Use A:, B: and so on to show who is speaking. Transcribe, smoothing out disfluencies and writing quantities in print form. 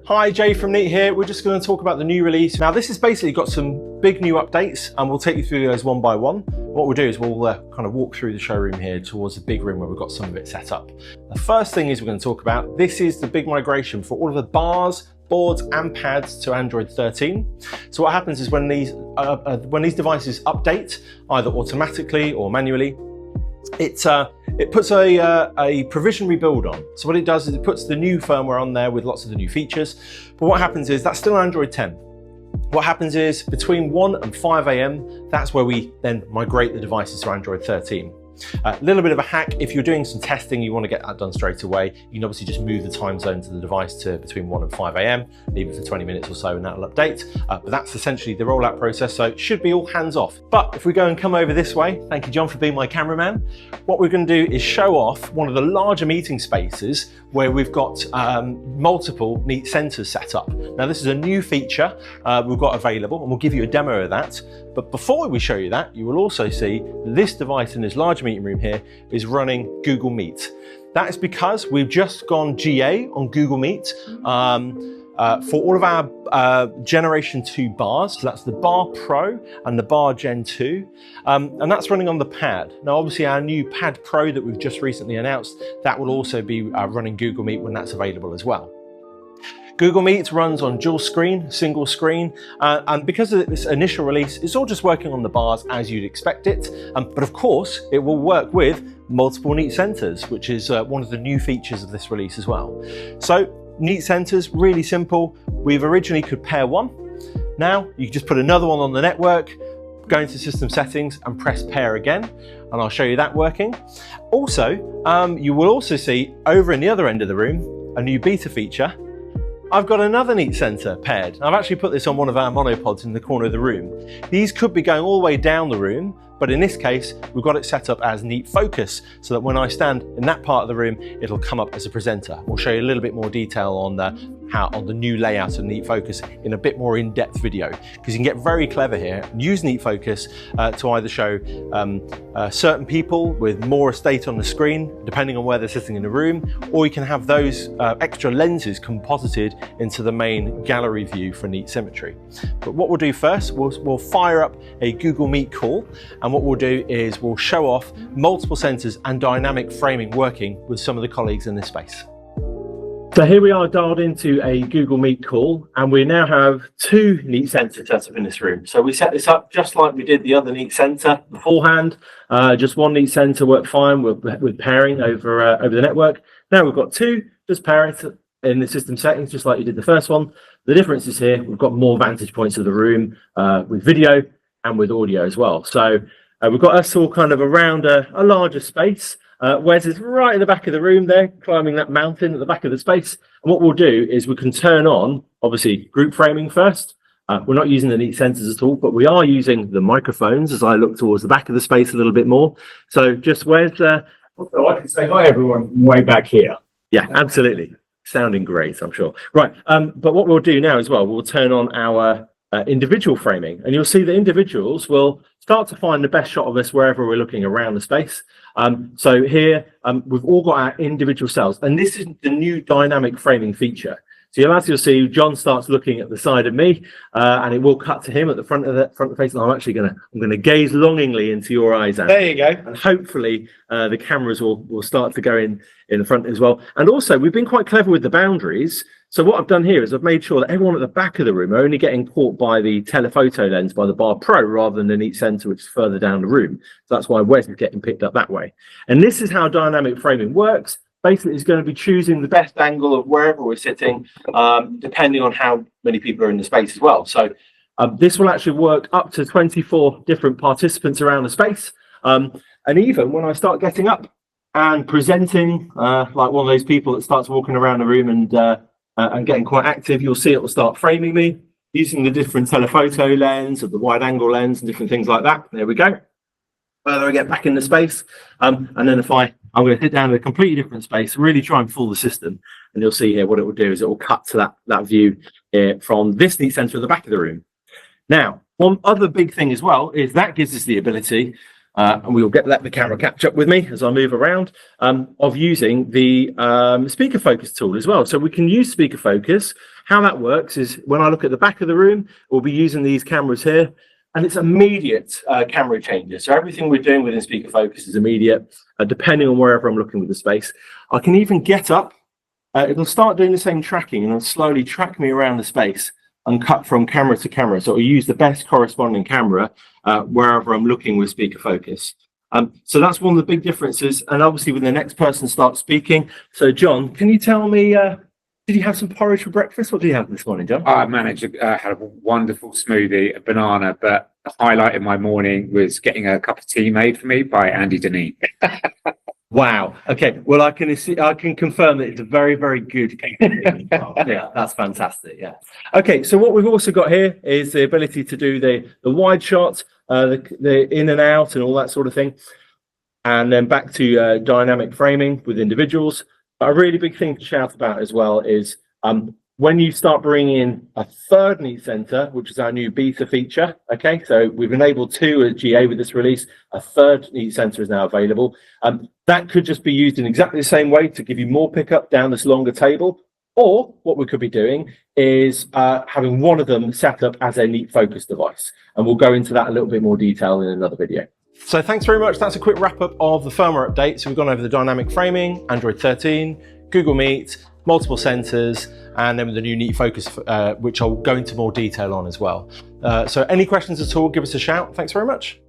A: Hi, Jay from Neat here. We're just going to talk about the new release. Now, this has basically got some big new updates, and we'll take you through those one by one. What we'll do is we'll kind of walk through the showroom here towards the big room where we've got some of it set up. The first thing is we're going to talk about, this is the big migration for all of the bars, boards and pads to Android 13. So what happens is when these devices update, either automatically or manually, it puts a provision rebuild on. So what it does is it puts the new firmware on there with lots of the new features. But what happens is that's still Android 10. What happens is between 1 and 5 AM, that's where we then migrate the devices to Android 13. A little bit of a hack, if you're doing some testing, you want to get that done straight away. You can obviously just move the time zone to the device to between 1 and 5 AM, leave it for 20 minutes or so and that'll update. But that's essentially the rollout process, so it should be all hands off. But if we go and come over this way, thank you John for being my cameraman, what we're going to do is show off one of the larger meeting spaces where we've got multiple Neat sensors set up. Now this is a new feature we've got available and we'll give you a demo of that. But before we show you that, you will also see this device in this large meeting room here is running Google Meet. That is because we've just gone GA on Google Meet for all of our Generation 2 bars. So that's the Bar Pro and the Bar Gen 2. And that's running on the Pad. Now, obviously our new Pad Pro that we've just recently announced, that will also be running Google Meet when that's available as well. Google Meet runs on dual screen, single screen, and because of this initial release, it's all just working on the bars as you'd expect it. But of course, it will work with multiple Neat sensors, which is one of the new features of this release as well. So Neat sensors, really simple. We've originally could pair one. Now you can just put another one on the network, go into system settings and press pair again. And I'll show you that working. Also, you will also see over in the other end of the room, a new beta feature. I've got another Neat sensor paired. I've actually put this on one of our monopods in the corner of the room. These could be going all the way down the room, but in this case, we've got it set up as Neat Focus, so that when I stand in that part of the room, it'll come up as a presenter. We'll show you a little bit more detail on the new layout of Neat Focus in a bit more in-depth video, because you can get very clever here and use Neat Focus to either show certain people with more estate on the screen, depending on where they're sitting in the room, or you can have those extra lenses composited into the main gallery view for Neat symmetry. But what we'll do first, we'll fire up a Google Meet call, and what we'll do is we'll show off multiple sensors and dynamic framing working with some of the colleagues in this space. So here we are dialed into a Google Meet call, and we now have two Neat sensors set up in this room. So we set this up just like we did the other Neat sensor beforehand. Just one Neat sensor worked fine with pairing over the network. Now we've got two, just pairing in the system settings, just like you did the first one. The difference is here, we've got more vantage points of the room with video and with audio as well. So we've got us all kind of around a larger space. Wes is right in the back of the room there, climbing that mountain at the back of the space. And what we'll do is we can turn on, obviously, group framing first. We're not using the Neat sensors at all, but we are using the microphones as I look towards the back of the space a little bit more. So just Wes, so
B: I can say hi everyone from way back here.
A: Yeah, absolutely. Sounding great, I'm sure. Right, but what we'll do now as well, we'll turn on our individual framing, and you'll see the individuals will start to find the best shot of us wherever we're looking around the space. So here we've all got our individual cells, and this is the new dynamic framing feature. So as you'll see, John starts looking at the side of me, and it will cut to him at the front of the face. And I'm actually gonna gaze longingly into your eyes, Anne.
B: There you go.
A: And hopefully the cameras will start to go in the front as well. And also we've been quite clever with the boundaries. So what I've done here is I've made sure that everyone at the back of the room are only getting caught by the telephoto lens by the Bar Pro rather than the Neat sensor, which is further down the room. So that's why Wes is getting picked up that way. And this is how dynamic framing works. Basically, it's going to be choosing the best angle of wherever we're sitting, depending on how many people are in the space as well. So this will actually work up to 24 different participants around the space. And even when I start getting up and presenting, like one of those people that starts walking around the room and getting quite active, you'll see it will start framing me using the different telephoto lens or the wide angle lens and different things like that. There we go. Further I get back in the space, and then I'm going to hit down in a completely different space, really try and fool the system, and you'll see here what it will do is it will cut to that view from this Neat sensor at the back of the room. Now, one other big thing as well is that gives us the ability and we will let the camera catch up with me as I move around, of using the speaker focus tool as well. So we can use speaker focus. how that works is when I look at the back of the room, we'll be using these cameras here, and it's immediate camera changes. So everything we're doing within speaker focus is immediate, depending on wherever I'm looking with the space. I can even get up. It'll start doing the same tracking and it'll slowly track me around the space and cut from camera to camera. So it'll use the best corresponding camera wherever I'm looking with speaker focus. So that's one of the big differences. And obviously when the next person starts speaking. So John, can you tell me, did you have some porridge for breakfast? What did you have this morning, John?
C: I managed to have a wonderful smoothie, a banana, but the highlight of my morning was getting a cup of tea made for me by Andy Deneen.
A: Wow. Okay. Well, I can confirm that it's a very, very good cake. Yeah, that's fantastic. Yeah. Okay. So what we've also got here is the ability to do the wide shot, the in and out, and all that sort of thing, and then back to dynamic framing with individuals. But a really big thing to shout about as well is when you start bringing in a third neat center, which is our new beta feature. Okay, so we've enabled 2 at GA with this release. A third neat center is now available. That could just be used in exactly the same way to give you more pickup down this longer table. Or what we could be doing is having one of them set up as a neat focus device. And we'll go into that a little bit more detail in another video. So thanks very much. That's a quick wrap up of the firmware update. So we've gone over the dynamic framing, Android 13, Google Meet, multiple sensors, and then with the new neat focus, which I'll go into more detail on as well. So any questions at all, give us a shout. Thanks very much.